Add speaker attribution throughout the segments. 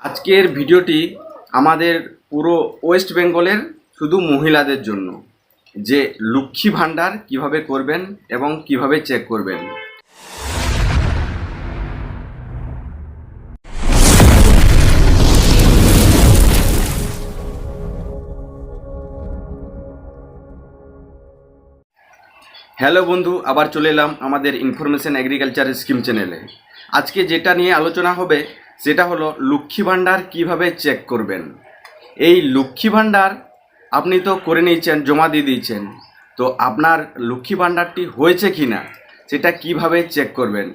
Speaker 1: আজকের ভিডিওটি আমাদের পুরো ওয়েস্ট বেঙ্গলের শুধু মহিলাদের জন্য, যে লক্ষ্মী ভাণ্ডার কিভাবে করবেন এবং কিভাবে চেক করবেন। হ্যালো বন্ধু, আবার চলে এলাম আমাদের ইনফরমেশন এগ্রিকালচার স্কিম চ্যানেলে। আজকে যেটা নিয়ে আলোচনা হবে সেটা হলো লক্ষ্মী ভাণ্ডার কিভাবে চেক করবেন। এই লক্ষ্মী ভাণ্ডার আপনি তো করে নিয়েছেন, জমা দিয়ে দিয়েছেন, তো আপনার লক্ষ্মী ভাণ্ডারটি হয়েছে কি না সেটা কিভাবে চেক করবেন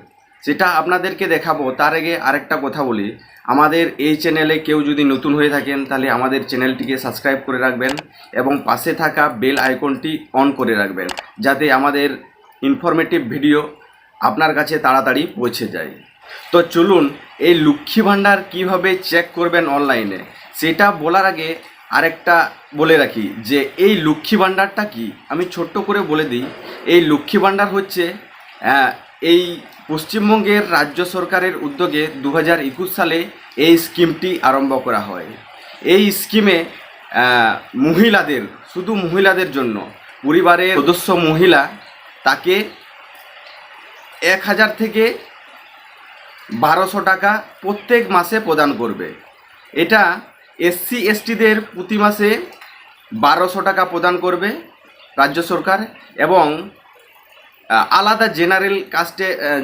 Speaker 1: সেটা আপনাদেরকে দেখাবো। তার আগে আরেকটা কথা বলি, আমাদের এই চ্যানেলে কেউ যদি নতুন হয়ে থাকেন তাহলে আমাদের চ্যানেলটিকে সাবস্ক্রাইব করে রাখবেন এবং পাশে থাকা বেল আইকনটি অন করে রাখবেন, যাতে আমাদের ইনফরমেটিভ ভিডিও আপনার কাছে তাড়াতাড়ি পৌঁছে যায়। তো চলুন এই লক্ষ্মী ভাণ্ডার কিভাবে চেক করবেন অনলাইনে সেটা বলার আগে আরেকটা বলে রাখি যে এই লক্ষ্মী ভাণ্ডারটা কি, আমি ছোট্ট করে বলে দিই। এই লক্ষ্মী ভাণ্ডার হচ্ছে এই পশ্চিমবঙ্গের রাজ্য সরকারের উদ্যোগে 2021 সালে এই স্কিমটি আরম্ভ করা হয়। এই স্কিমে মহিলাদের, শুধু মহিলাদের জন্য, পরিবারের সদস্য মহিলা তাকে 1000 থেকে 1200 টাকা প্রত্যেক মাসে প্রদান করবে। এটা এসসি এসটিদের প্রতি মাসে 1200 টাকা প্রদান করবে রাজ্য সরকার, এবং আলাদা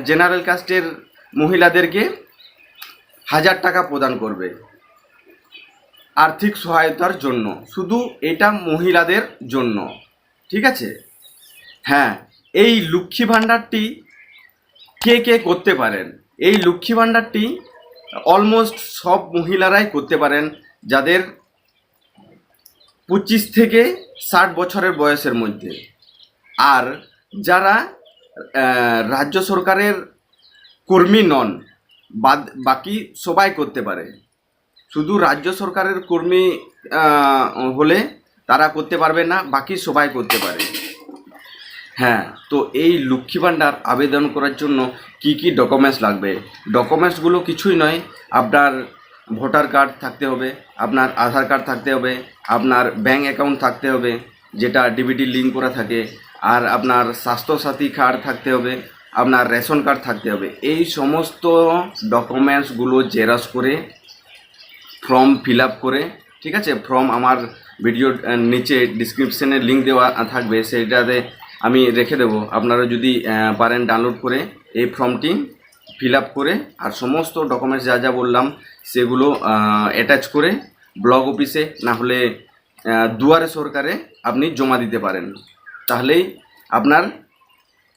Speaker 1: জেনারেল কাস্টের মহিলাদেরকে 1000 টাকা প্রদান করবে আর্থিক সহায়তার জন্য। শুধু এটা মহিলাদের জন্য, ঠিক আছে? হ্যাঁ, এই লক্ষ্মী ভাণ্ডারটি কে কে করতে পারেন? এই লক্ষ্মী ভাণ্ডারটি অলমোস্ট সব মহিলারাই করতে পারেন যাদের 25 থেকে 60 বছরের বয়সের মধ্যে। আর যারা রাজ্য সরকারের কর্মী নন, বাকি সবাই করতে পারে। শুধু রাজ্য সরকারের কর্মী হলে তারা করতে পারবে না, বাকি সবাই করতে পারে। হ্যাঁ, তো এই লক্ষ্মী ভাণ্ডার আবেদন করার জন্য কি কি ডকুমেন্টস লাগবে? ডকুমেন্টসগুলো কিছুই নয়, আপনার ভোটার কার্ড থাকতে হবে, আপনার আধার কার্ড থাকতে হবে, আপনার ব্যাঙ্ক অ্যাকাউন্ট থাকতে হবে যেটা ডিবিটি লিঙ্ক করা থাকে, আর আপনার স্বাস্থ্যসাথী কার্ড থাকতে হবে, আপনার রেশন কার্ড থাকতে হবে। এই সমস্ত ডকুমেন্টসগুলো জেরক্স করে ফর্ম ফিল আপ করে, ঠিক আছে? ফর্ম আমার ভিডিওর নিচে ডিসক্রিপশানে লিঙ্ক দেওয়া থাকবে, সেইটাতে আমি রেখে দেবো। আপনারা যদি পারেন ডাউনলোড করে এই ফর্মটি ফিল আপ করে, আর সমস্ত ডকুমেন্টস যা যা বললাম সেগুলো অ্যাটাচ করে ব্লক অফিসে না হলে দুয়ারে সরকারে আপনি জমা দিতে পারেন। তাহলেই আপনার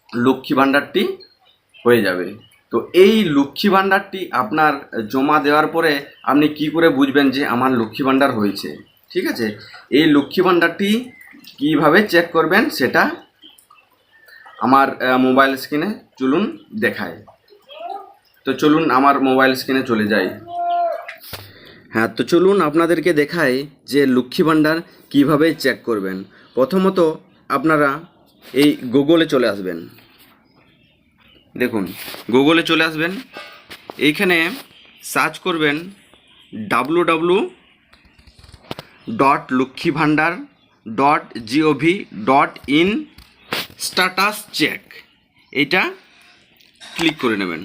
Speaker 1: লক্ষ্মী ভাণ্ডারটি হয়ে যাবে। তো এই লক্ষ্মী ভাণ্ডারটি আপনার জমা দেওয়ার পরে আপনি কি করে বুঝবেন যে আমার লক্ষ্মী ভাণ্ডার হয়েছে? ঠিক আছে, এই লক্ষ্মী ভাণ্ডারটি কিভাবে চেক করবেন সেটা আমার মোবাইল স্ক্রিনে চলুন দেখায়। তো চলুন আমার মোবাইল স্ক্রিনে চলে যাই। হ্যাঁ, তো চলুন আপনাদেরকে দেখাই যে লক্ষ্মী ভাণ্ডার কিভাবে চেক করবেন। প্রথমত আপনারা এই গুগলে চলে আসবেন। দেখুন, গুগলে চলে আসবেন, এইখানে সার্চ করবেন www.লক্ষ্মীভাণ্ডার.gov.in স্ট্যাটাস চেক। এটা ক্লিক করে নেবেন,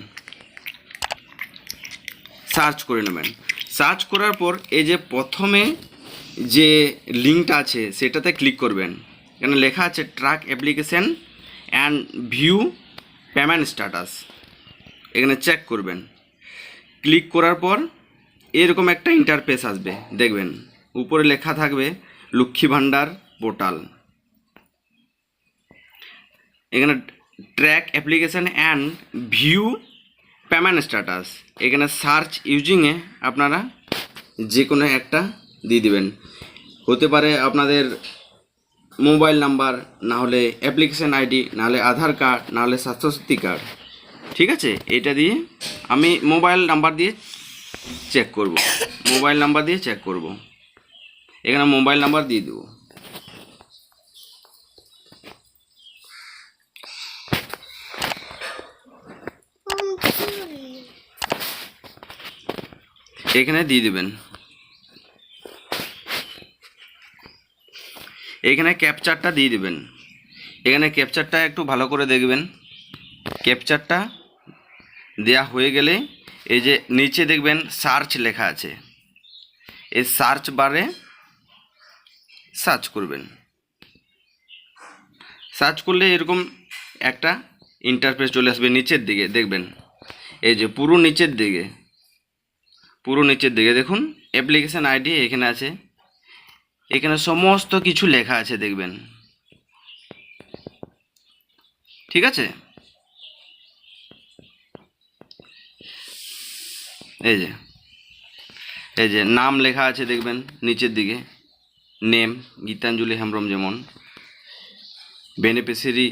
Speaker 1: সার্চ করে নেবেন। সার্চ করার পর এই যে প্রথমে যে লিঙ্কটা আছে সেটাতে ক্লিক করবেন। এখানে লেখা আছে track application and view payment status. এখানে চেক করবেন। ক্লিক করার পর এরকম একটা ইন্টারফেস আসবে, দেখবেন উপরে লেখা থাকবে লক্ষ্মী ভাণ্ডার পোর্টাল। এখানে track application and view payment status, এখানে সার্চ ইউজিংয়ে আপনারা যে কোনো একটা দিয়ে দিবেন। হতে পারে আপনাদের মোবাইল নাম্বার, না হলে অ্যাপ্লিকেশন আইডি, না হলে আধার কার্ড, না হলে স্বাস্থ্যসাথী কার্ড, ঠিক আছে? এটা দিয়ে আমি মোবাইল নাম্বার দিয়ে চেক করব। এখানে মোবাইল নাম্বার দিয়ে দেবো। এখানে দিয়ে দেবেন। এখানে ক্যাপচারটা দিয়ে দেবেন। এখানে ক্যাপচারটা একটু ভালো করে দেখবেন। ক্যাপচারটা দেয়া হয়ে গেলে এই যে নিচে দেখবেন সার্চ লেখা আছে, এই সার্চ বারে সার্চ করবেন। সার্চ করলে এরকম একটা ইন্টারফেস চলে আসবে। নিচের দিকে দেখবেন, এই যে পুরো নিচের দিকে দেখুন অ্যাপ্লিকেশান আইডি এখানে আছে। এখানে সমস্ত কিছু লেখা আছে দেখবেন, ঠিক আছে। এই যে নাম লেখা আছে দেখবেন নিচের দিকে, নেম গীতাঞ্জলি হেমব্রম, যেমন বেনিফিশিয়ারি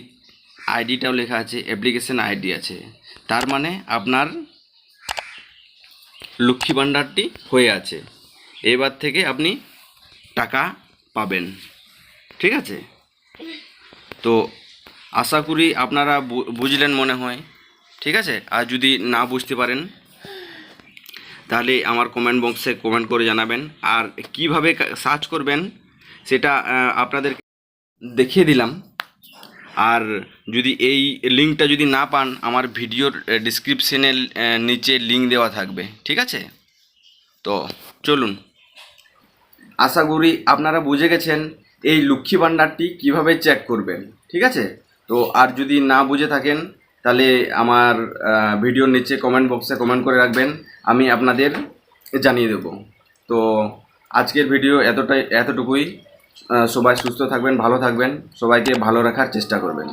Speaker 1: আইডিটাও লেখা আছে, অ্যাপ্লিকেশন আইডি আছে। তার মানে আপনার লক্ষ্মী ভাণ্ডারটি হয়ে আছে, এবার থেকে আপনি টাকা পাবেন, ঠিক আছে। তো আশা করি আপনারা বুঝলেন মনে হয়, ঠিক আছে। আর যদি না বুঝতে পারেন তাহলে আমার কমেন্ট বক্সে কমেন্ট করে জানাবেন। আর কিভাবে সার্চ করবেন সেটা আপনাদের দেখিয়ে দিলাম। আর যদি এই লিঙ্কটা যদি না পান, আমার ভিডিওর ডিসক্রিপশনের নিচে লিঙ্ক দেওয়া থাকবে, ঠিক আছে। তো চলুন, আশা করি আপনারা বুঝে গেছেন এই লক্ষ্মী ভাণ্ডারটি কীভাবে চেক করবেন, ঠিক আছে। তো আর যদি না বুঝে থাকেন তাহলে আমার ভিডিওর নিচে কমেন্ট বক্সে কমেন্ট করে রাখবেন, আমি আপনাদের জানিয়ে দেব। তো আজকের ভিডিও এতটুকুই। সবাই সুস্থ থাকবেন, ভালো থাকবেন, সবাইকে ভালো রাখার চেষ্টা করবেন।